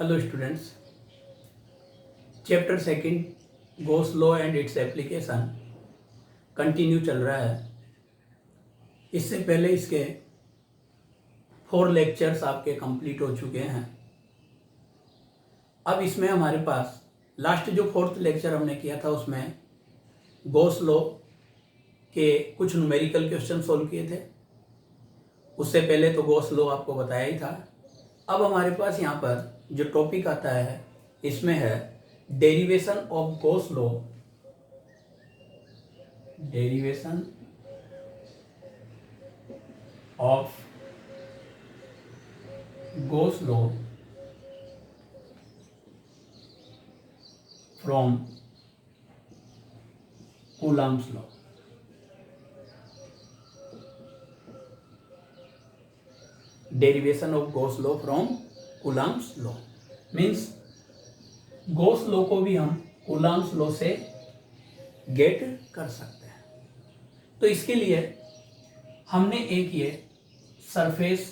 Hello students, chapter second goes law and its application continue चल रहा है। इससे पहले इसके 4 लेक्चर्स आपके कंप्लीट हो चुके हैं। अब इसमें हमारे पास लास्ट जो 4th लेक्चर हमने किया था उसमें गोस लॉ के कुछ न्यूमेरिकल क्वेश्चन सॉल्व किए थे। उससे पहले तो गोस लॉ आपको बताया ही था। अब हमारे पास यहाँ पर जो टॉपिक आता है इसमें है derivation of goes law, derivation of goes law from Coulomb's law. Derivation of goes law from Coulomb's law means goes law को भी हम कूलम्ब्स लॉ से गेट कर सकते हैं। तो इसके लिए हमने एक ये सरफेस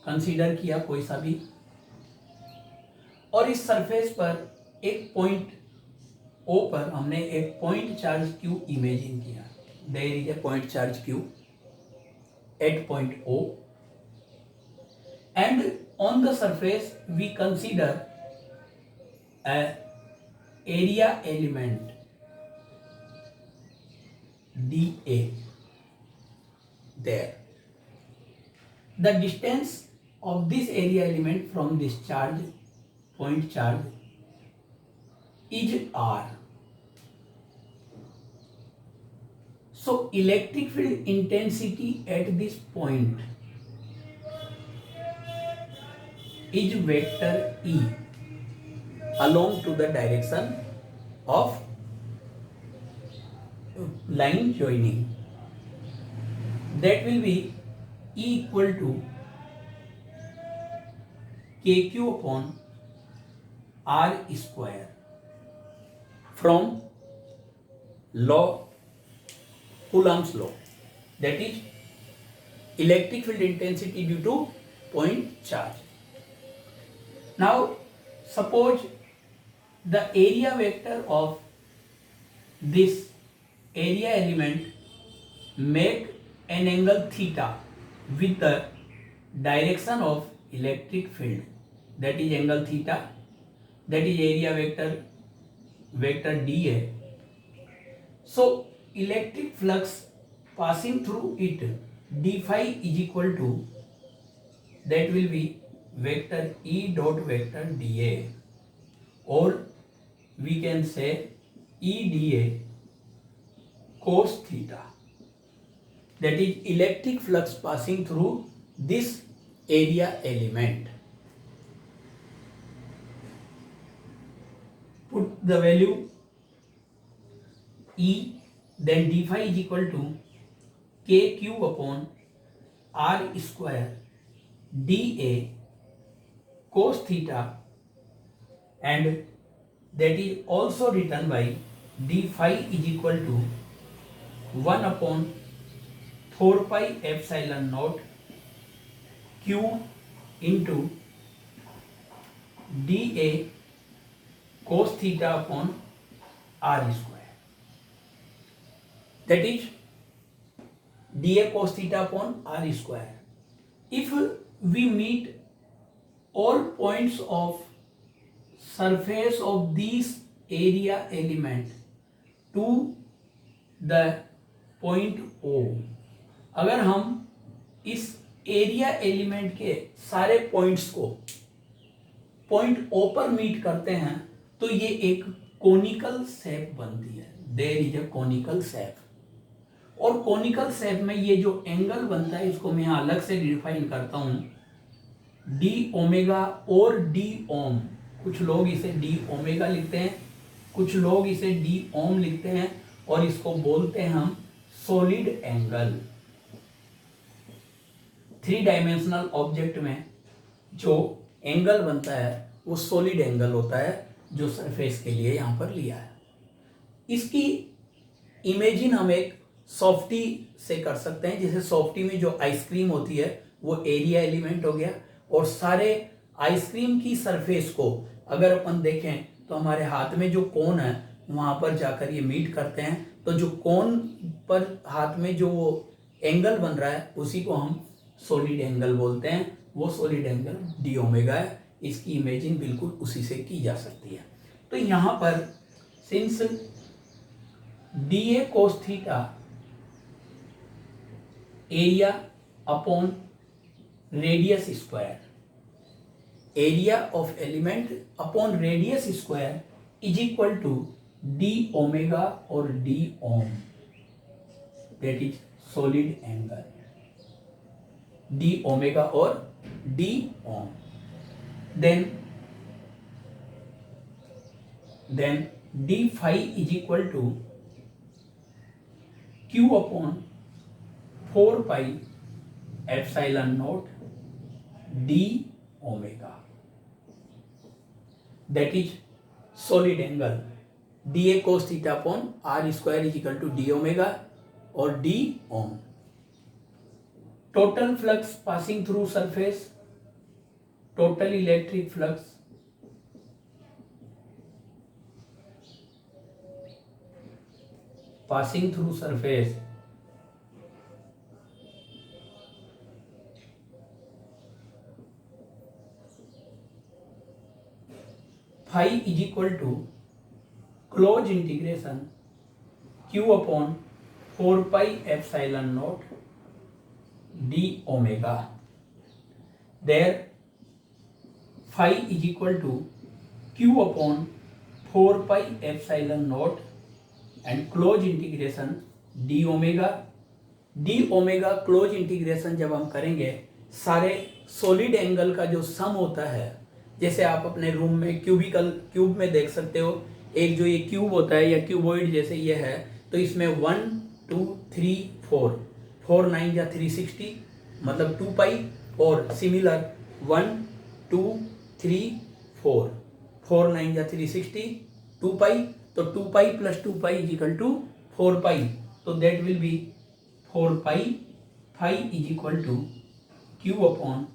कंसीडर किया कोई सा भी, और इस सरफेस पर एक पॉइंट O पर हमने एक पॉइंट चार्ज Q इमेजिन किया। There is a point charge Q at point O and on the surface we consider a area element dA there. The distance of this area element from this charge, point charge, is R. So electric field intensity at this point is vector E along to the direction of line joining. That will be E equal to KQ upon R square from law, Coulomb's law, that is electric field intensity due to point charge. Now suppose the area vector of this area element make an angle theta with the direction of electric field, that is angle theta, that is area vector dA. So electric flux passing through it d phi is equal to, that will be vector E dot vector dA, or we can say E dA cos theta, that is electric flux passing through this area element. Put the value E, then d phi is equal to KQ upon R square dA cos theta, and that is also written by d phi is equal to 1 upon 4 pi epsilon naught Q into dA cos theta upon R square, that is dA cos theta upon R square. If we meet all points of surface of this area element to the point O, अगर हम इस area element के सारे points को point O पर meet करते हैं तो ये एक कोनिकल शेप बनती है। There is a conical shape, और कोनिकल शेप में ये जो एंगल बनता है इसको मैं अलग से डिफाइन करता हूं, डी ओमेगा और डी ओम। कुछ लोग इसे डी ओमेगा लिखते हैं, कुछ लोग इसे डी ओम लिखते हैं, और इसको बोलते हैं हम सॉलिड एंगल। 3 डायमेंशनल ऑब्जेक्ट में जो एंगल बनता है वो सॉलिड एंगल होता है, जो सरफेस के लिए यहाँ पर लिया है। इसकी इमेजिन हम एक सॉफ्टी से कर सकते हैं। जैसे सॉफ्टी में जो आइसक्रीम होती है वो एरिया एलिमेंट हो गया, और सारे आइसक्रीम की सरफेस को अगर अपन देखें तो हमारे हाथ में जो कोन है वहां पर जाकर ये मीट करते हैं, तो जो कोन पर हाथ में जो एंगल बन रहा है उसी को हम सॉलिड एंगल बोलते हैं। वो सॉलिड एंगल डी ओमेगा है। इसकी इमेजिंग बिल्कुल उसी से की जा सकती है। तो यहाँ पर since d A cos theta area upon radius square, area of element upon radius square is equal to d omega और d ohm, that is solid angle, d omega और d ohm. then d phi is equal to q upon 4 pi epsilon naught d omega, that is solid angle dA cos theta upon r square is equal to d omega or d ohm. Total flux passing through surface, total electric flux passing through surface phi is equal to closed integration q upon 4 pi epsilon naught d omega. There phi is equal to q upon 4 pi epsilon naught and closed integration d omega. d omega closed integration जब हम करेंगे सारे solid angle का जो सम होता है, जैसे आप अपने रूम में क्यूब में देख सकते हो, एक जो ये क्यूब होता है या क्यूबॉइड जैसे ये है, तो इसमें 1 2 3 4 4 9 या 360 मतलब 2 पाई, और सिमिलर 1 2 3 4 4 9 या 360 2 पाई, तो 2 pi plus 2 pi is equal to 4 pi, तो that will be 4 pi phi is equal to Q upon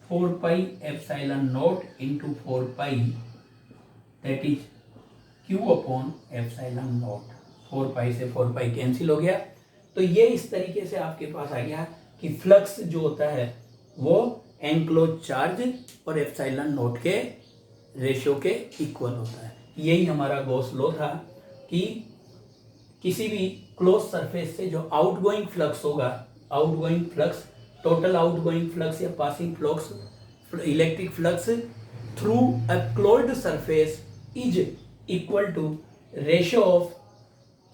4 pi epsilon naught into 4 pi, that is Q upon epsilon naught. 4 pi से 4 pi cancel हो गया। तो ये इस तरीके से आपके पास आ गया कि फ्लक्स जो होता है वो एनक्लोज चार्ज और एप्सिलॉन नॉट के रेशियो के इक्वल होता है। यही हमारा गॉस लॉ था कि किसी भी क्लोज सरफेस से जो आउटगोइंग फ्लक्स होगा, outgoing flux, total outgoing flux या passing flux, electric flux through a closed surface is equal to ratio of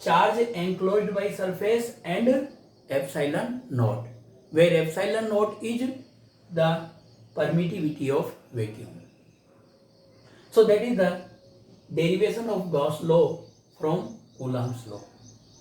charge enclosed by surface and epsilon naught, where epsilon naught is the permittivity of vacuum. So that is the derivation of Gauss law from Coulomb's law.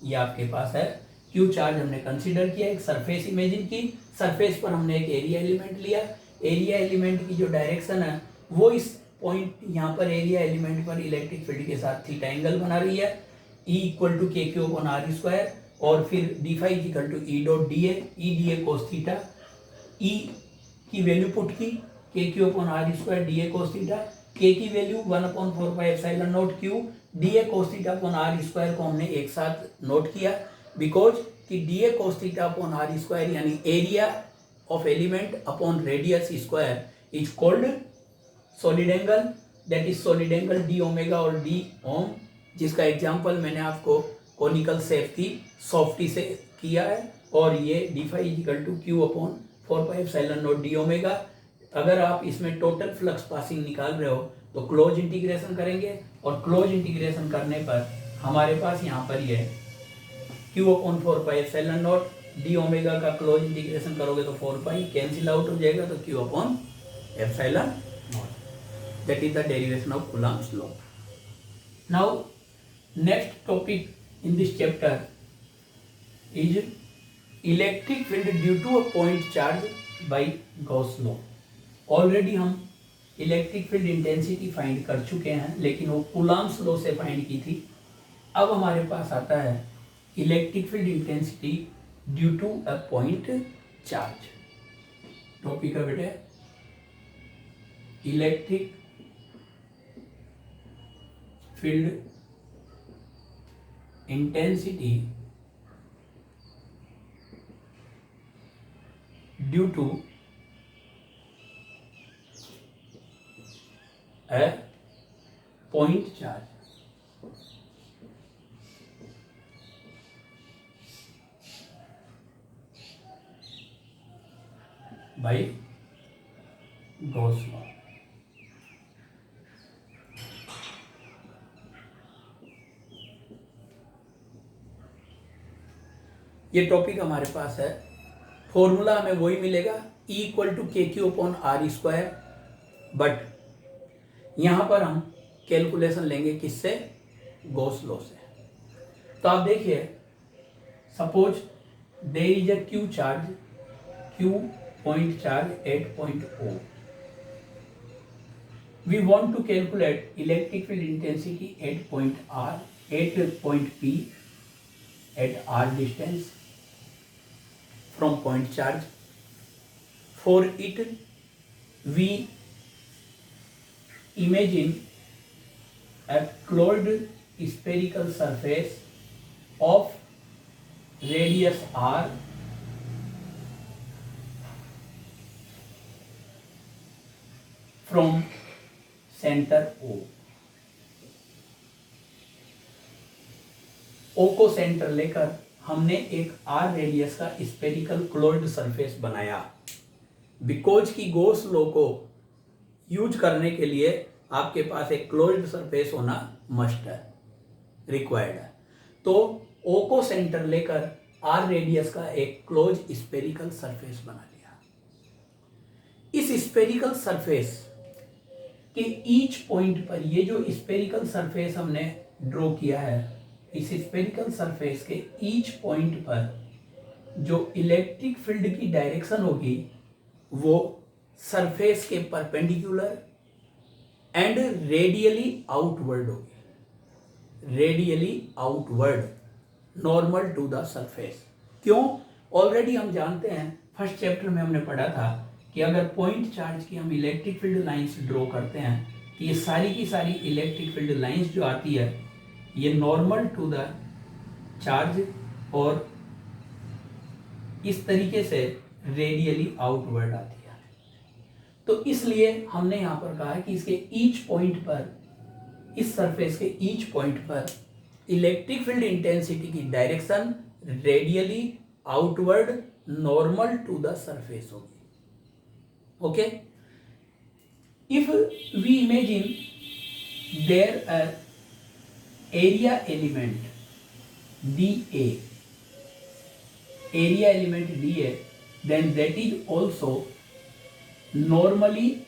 ये आपके पास है। Q charge हमने consider किया, एक surface imagine की, surface पर हमने एक एरिया एलिमेंट लिया, एरिया एलिमेंट की जो डायरेक्शन है वो इस पॉइंट यहाँ पर एरिया एलिमेंट पर इलेक्ट्रिक फील्ड के साथ थीटा एंगल बना रही है, E equal to K Q upon are square, और फिर D phi equal to E dot D A cos theta, E की वैल्यू पुट की K Q upon are square D A cos theta, K की value 1/4 pi epsilon not q d A cos theta upon are square को हमने एक साथ note किया, because कि d A cos theta upon are square यानी area of element upon radius square is called solid angle, that is solid angle d omega और d ohm, जिसका example मैंने आपको कोनिकल शेप की सॉफ्टी से किया है, और ये D phi equal to Q upon 4 pi epsilon not D omega. अगर आप इसमें टोटल फ्लक्स पासिंग निकाल रहे हो तो क्लोज इंटीग्रेशन करेंगे, और क्लोज इंटीग्रेशन करने पर हमारे पास यहाँ पर ये Q upon 4 pi epsilon not D omega का क्लोज इंटीग्रेशन करोगे तो 4 पाई कैंसिल आउट हो जाएगा, तो Q upon epsilon not, that is the derivation of Coulomb's law. Now next topic in this chapter is electric field due to a point charge by Gauss law. Already हम electric field intensity find कर चुके हैं, लेकिन वो Coulomb's law से find की थी। अब हमारे पास आता है electric field intensity due to a point charge. Topic है बेटे electric field intensity due to a point charge. By Gauss law. ये टॉपिक हमारे पास है, फॉर्मूला हमें वही मिलेगा E equal to K Q upon are square, but यहां पर हम कैलकुलेशन लेंगे किससे, गॉस लॉ से। तो आप देखिए, suppose there is a Q charge, Q point charge at point O. We want to calculate electric field intensity at point R, at point P, at R distance from point charge. For it, we imagine a closed spherical surface of radius R from centre O. O को centre लेकर हमने एक R radius का spherical closed surface बनाया। Because की Gauss law को use करने के लिए आपके पास एक क्लोज्ड सरफेस होना मस्ट है, रिक्वायर्ड है। तो O को सेंटर लेकर R रेडियस का एक क्लोज स्फेरिकल सरफेस बना लिया। इस स्फेरिकल सरफेस कि ईच पॉइंट पर, ये जो स्फेरिकल सरफेस हमने ड्रॉ किया है, इस स्फेरिकल सरफेस के ईच पॉइंट पर जो इलेक्ट्रिक फील्ड की डायरेक्शन होगी वो सरफेस के परपेंडिकुलर एंड रेडियली आउटवर्ड होगी, radially outward, normal to the surface. क्यों? ऑलरेडी हम जानते हैं, फर्स्ट चैप्टर में हमने पढ़ा था कि अगर पॉइंट चार्ज की हम इलेक्ट्रिक फील्ड लाइंस ड्रॉ करते हैं तो ये सारी की सारी इलेक्ट्रिक फील्ड लाइंस जो आती है ये नॉर्मल टू द चार्ज और इस तरीके से रेडियली आउटवर्ड आती है। तो इसलिए हमने यहाँ पर कहा है कि इसके ईच पॉइंट पर, इस सरफेस के ईच पॉइंट पर इलेक्ट्रिक फील्ड इंटेंसिटी की direction radially outward normal to the surface होगी। Okay, if we imagine there are area element dA, area element dA, then that is also normally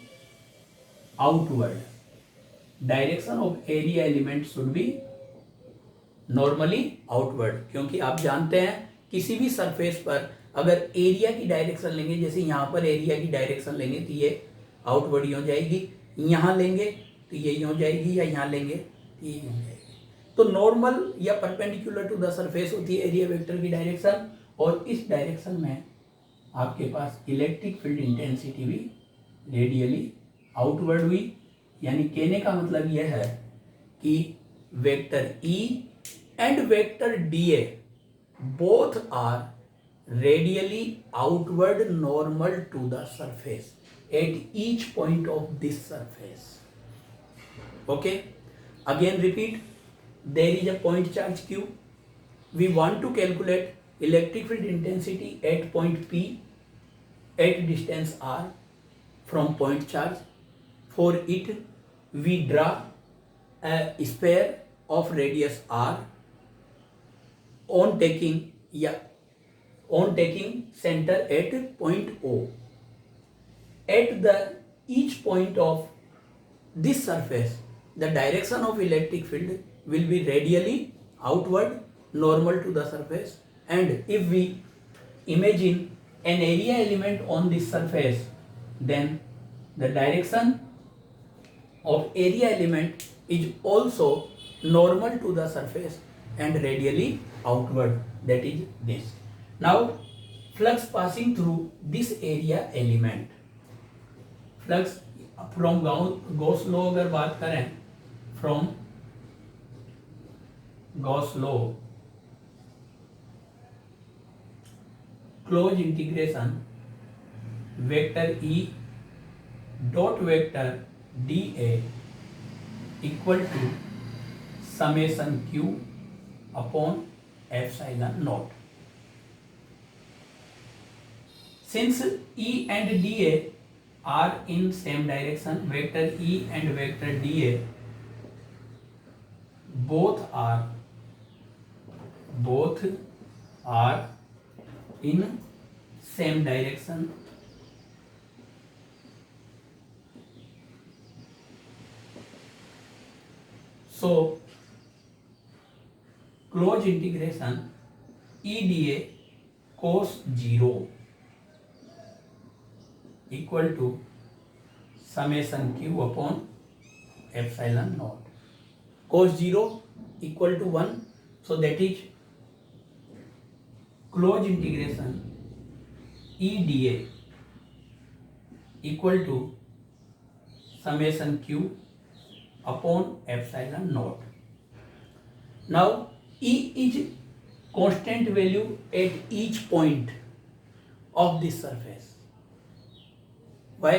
outward. Direction of area element should be normally outward, क्योंकि आप जानते हैं किसी भी surface पर अगर area की डायरेक्शन लेंगे, जैसे यहाँ पर एरिया की डायरेक्शन लेंगे तो ये आउटवर्ड ही हो जाएगी, यहाँ लेंगे तो ये हो जाएगी, या यहाँ लेंगे तो ये हो जाएगी। तो नॉर्मल या परपेंडिकुलर टू द सरफेस होती है एरिया वेक्टर की डायरेक्शन, और इस डायरेक्शन में आपके पास इलेक्ट्रिक फील्ड इंटेंसिटी भी रेडियली आउटवर्ड हुई। यानी कहने का मतलब यह है कि vector E and vector dA both are radially outward normal to the surface at each point of this surface. Okay, again repeat, there is a point charge Q. We want to calculate electric field intensity at point P at distance R from point charge. For it we draw a sphere of radius R on taking center at point O. At the each point of this surface, the direction of electric field will be radially outward, normal to the surface. And if we imagine an area element on this surface, then the direction of area element is also normal to the surface and radially outward, that is this. Now flux passing through this area element, flux from Gauss law अगर बात करें, from Gauss law close integration vector E dot vector D A equal to summation Q upon epsilon not. Since E and dA are in same direction, vector E and vector dA both are in same direction, so close integration EDA cos 0 equal to summation q upon epsilon naught. Cos 0 equal to 1, so that is close integration EDA equal to summation q upon epsilon naught. Now E is constant value at each point of this surface. Why?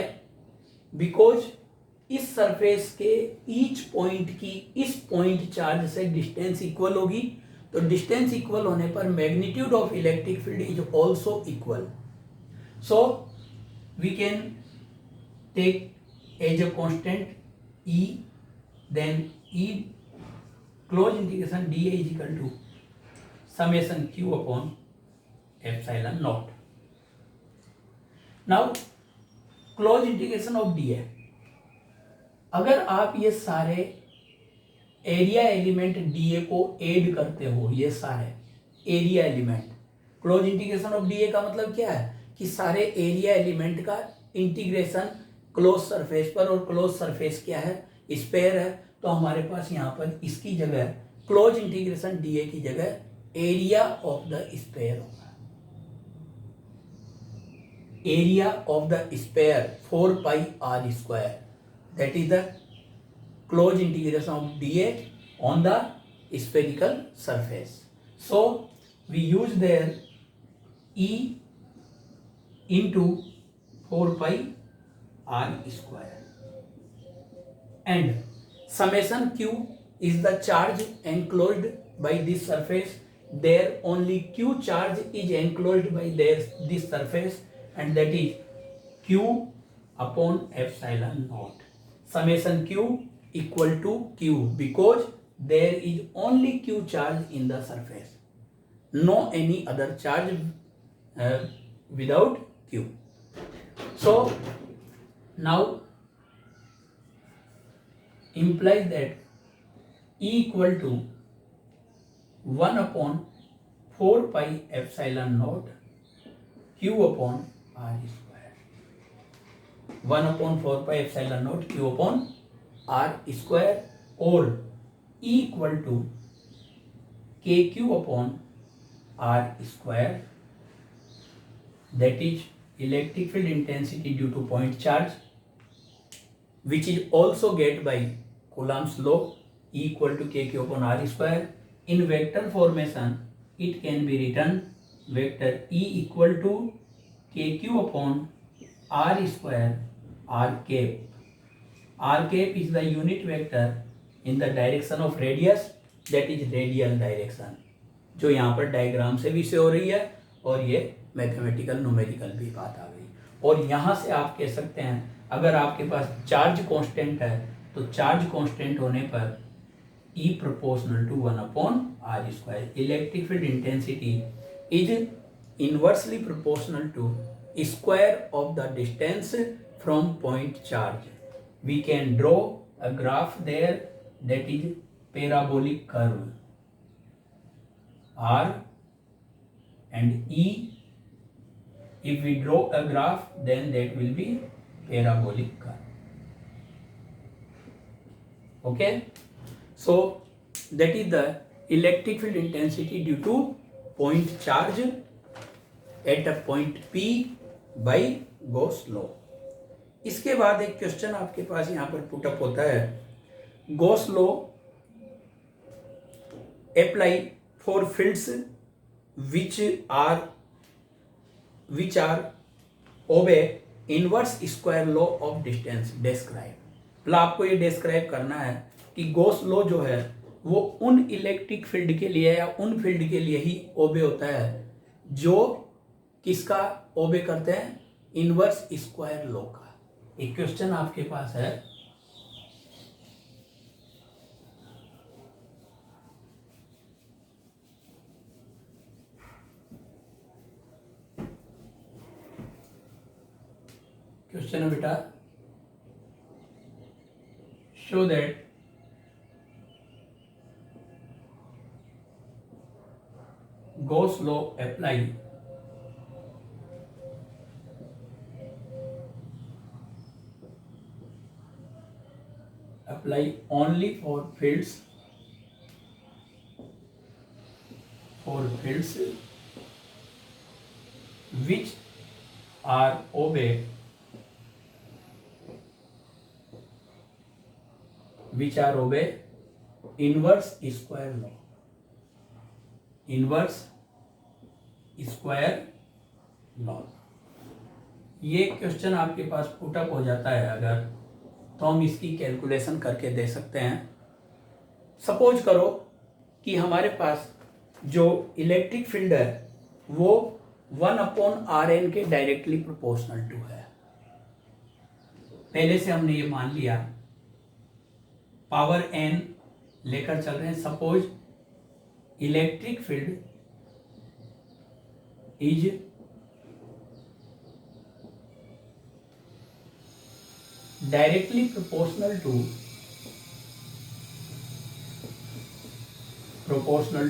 Because इस surface के each point की इस point charge से distance equal होगी, तो distance equal होने पर magnitude of electric field is also equal. So we can take as a constant E, then E close integration D is equal to summation Q upon epsilon not. Now close integration of D A, अगर आप ये सारे area element D A को add करते हो, ये सारे area element, close integration of D ए का मतलब क्या है कि सारे एरिया एलिमेंट का इंटीग्रेशन क्लोज सरफेस पर, और क्लोज सरफेस क्या है, स्फीयर है, तो हमारे पास यहाँ पर इसकी जगह क्लोज इंटीग्रेशन डी ए की जगह एरिया ऑफ द स्फीयर होगा. area of the sphere 4 pi r square, that is the closed integration of dA on the spherical surface. So we use there E into 4 pi r square, and summation q is the charge enclosed by this surface. There only q charge is enclosed by this surface, and that is q upon epsilon naught. Summation q equal to q because there is only q charge in the surface, no any other charge without q. So now implies that E equal to 1 upon 4 pi epsilon naught q upon r square. 1 upon 4 pi epsilon naught q upon r square, or E equal to kq upon r square, that is electric field intensity due to point charge, which is also get by Coulomb's law. E equal to kq upon r square. In vector formation it can be written vector E equal to kq upon r square r cap. R cap is the unit vector in the direction of radius, that is radial direction, जो यहाँ पर diagram से भी से हो रही है, और ये मैथमेटिकल न्यूमेरिकल भी बात आ गई. और यहाँ से आप कह सकते हैं अगर आपके पास चार्ज कांस्टेंट है, तो चार्ज कांस्टेंट होने पर E proportional to 1 upon r square. Electric field intensity is inversely proportional to square of the distance from point charge. We can draw a graph there, that is parabolic curve R and E. If we draw a graph, then that will be parabolic curve. Okay, so that is the electric field intensity due to point charge at a point P by Gauss law. इसके बाद एक question आपके पास यहाँ पर put up होता है, Gauss law apply for fields which are obey inverse square law of distance describe. मतलब आपको ये डिस्क्राइब करना है कि गॉस लॉ जो है वो उन इलेक्ट्रिक फील्ड के लिए या उन फील्ड के लिए ही ओबे होता है जो किसका ओबे करते हैं, इनवर्स स्क्वायर लॉ का। एक क्वेश्चन आपके पास है, क्वेश्चन है बेटा, show that Gauss law apply only for fields which are obey inverse square law, inverse square law. ये क्वेश्चन आपके पास पुटअप हो जाता है अगर, तो हम इसकी कैलकुलेशन करके दे सकते हैं। सपोज करो कि हमारे पास जो इलेक्ट्रिक फील्ड है वो 1/Rn के डायरेक्टली प्रोपोर्शनल टू है। पहले से हमने ये मान लिया, पावर n लेकर चल रहे हैं। Suppose electric field is directly proportional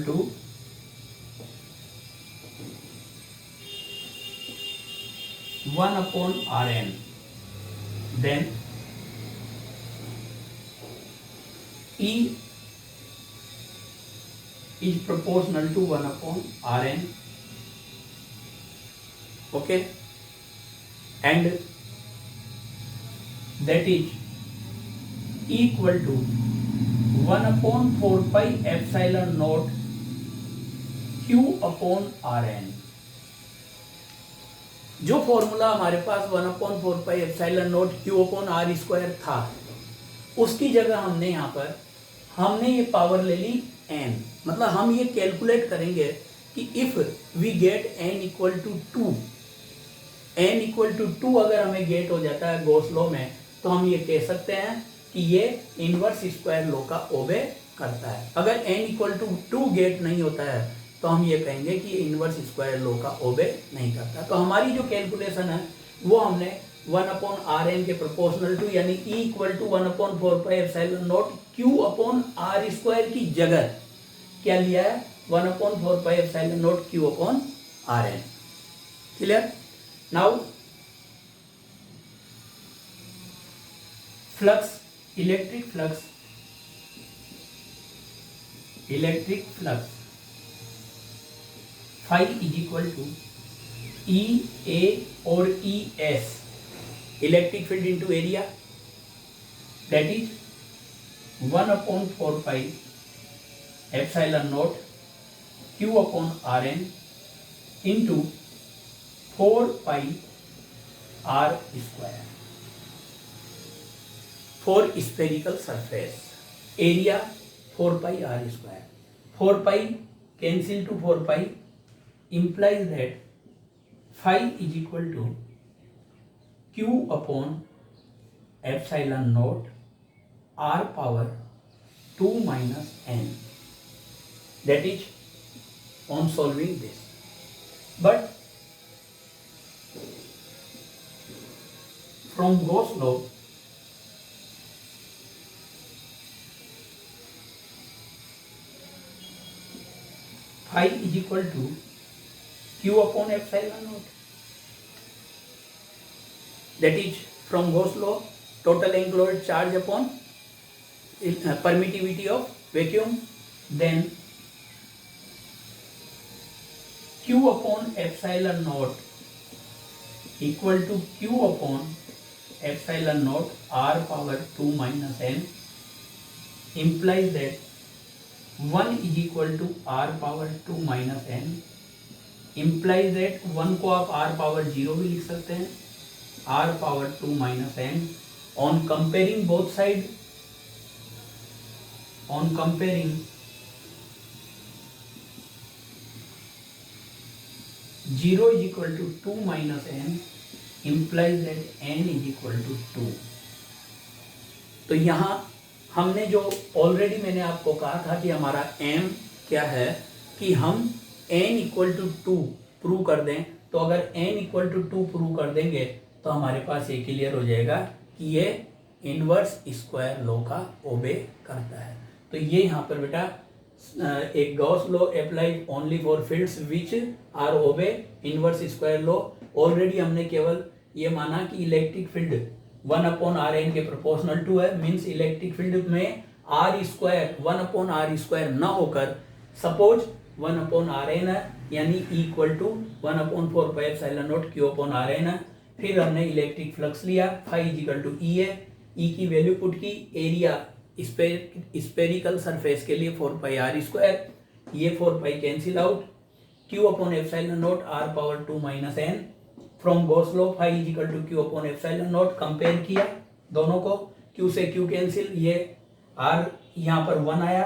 to 1/Rn, then E is proportional to 1/Rn, okay, and that is equal to 1/4 pi epsilon naught Q/Rn। जो फॉर्मूला हमारे पास 1/4 pi epsilon naught Q/R² था, उसकी जगह हमने यहाँ पर ये पावर ले ली n। मतलब हम ये कैलकुलेट करेंगे कि if we get n equal to 2 अगर हमें गेट हो जाता है गॉस लॉ में, तो हम ये कह सकते हैं कि ये इनवर्स स्क्वायर लॉ का ओबे करता है। अगर n इक्वल टू 2 गेट नहीं होता है तो हम ये कहेंगे कि ये इनवर्स स्क्वायर लॉ का ओबे नहीं करता। तो हमारी जो कैलकुलेशन है वो हमने 1/Rn के प्रोपोर्शनल टू यानी E equal to 1/4 pi epsilon not Q/R² की जगह क्या लिया है, 1/4 pi epsilon not Q/Rn। Clear? Now flux, electric flux phi is equal to EA और ES, electric field into area, that is 1/4 pi epsilon not Q/Rn into 4 pi R² for spherical surface, area 4 pi R²। 4 pi cancel to 4 pi implies that phi is equal to Q/epsilon naught R power 2 minus n, that is on solving this। But from Gauss law phi is equal to Q/epsilon naught, that is from Gauss law total enclosed charge upon permittivity of vacuum, then Q/epsilon naught equal to Q/epsilon epsilon naught r power 2 minus n implies that 1 is equal to r power 2 minus n implies that 1 को आप r power 0 भी लिख सकते हैं, r power 2 minus n. On comparing both sides, on comparing 0 is equal to 2 minus n implies that n is equal to 2. तो यहाँ हमने जो ऑलरेडी मैंने आपको कहा था कि हमारा m क्या है कि हम n इक्वल टू 2 प्रूव कर दें. तो अगर n इक्वल टू 2 प्रूव कर देंगे तो हमारे पास ये क्लियर हो जाएगा कि ये इनवर्स स्क्वायर लॉ का ओबे करता है. तो ये यहाँ पर बेटा एक Gauss law applied only for fields which are obey inverse square law. Already हमने केवल ये माना कि इलेक्ट्रिक फील्ड 1/rn के प्रोपोर्शनल टू है. मीन्स इलेक्ट्रिक फील्ड में r स्क्वायर 1/r² न होकर सपोज 1/rn है, यानी इक्वल टू 1/4πε0 q/rn है. फिर हमने इलेक्ट्रिक फ्लक्स लिया, फाई इक्वल टू ई है, ई की वैल्यू पुट की, एरिया स्पेरिकल सरफेस के लिए 4πr², ये 4π cancel out, q/ε0 r power 2 minus n from Gauss law phi equal to q/ε0. Compare किया दोनों को, q से q कैंसिल, ये r यहाँ पर 1 आया,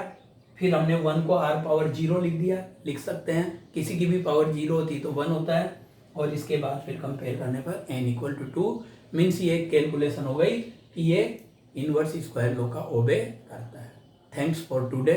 फिर हमने 1 को r पावर 0 लिख दिया, लिख सकते हैं, किसी की भी पावर 0 होती तो 1 होता है. और इसके बाद फिर कंपेयर करने पर n इक्वल टू 2 मीन्स ये कैलकुलेशन हो गई कि ये इनवर्स स्क्वायर लॉ का ओबे करता है. Thanks for today.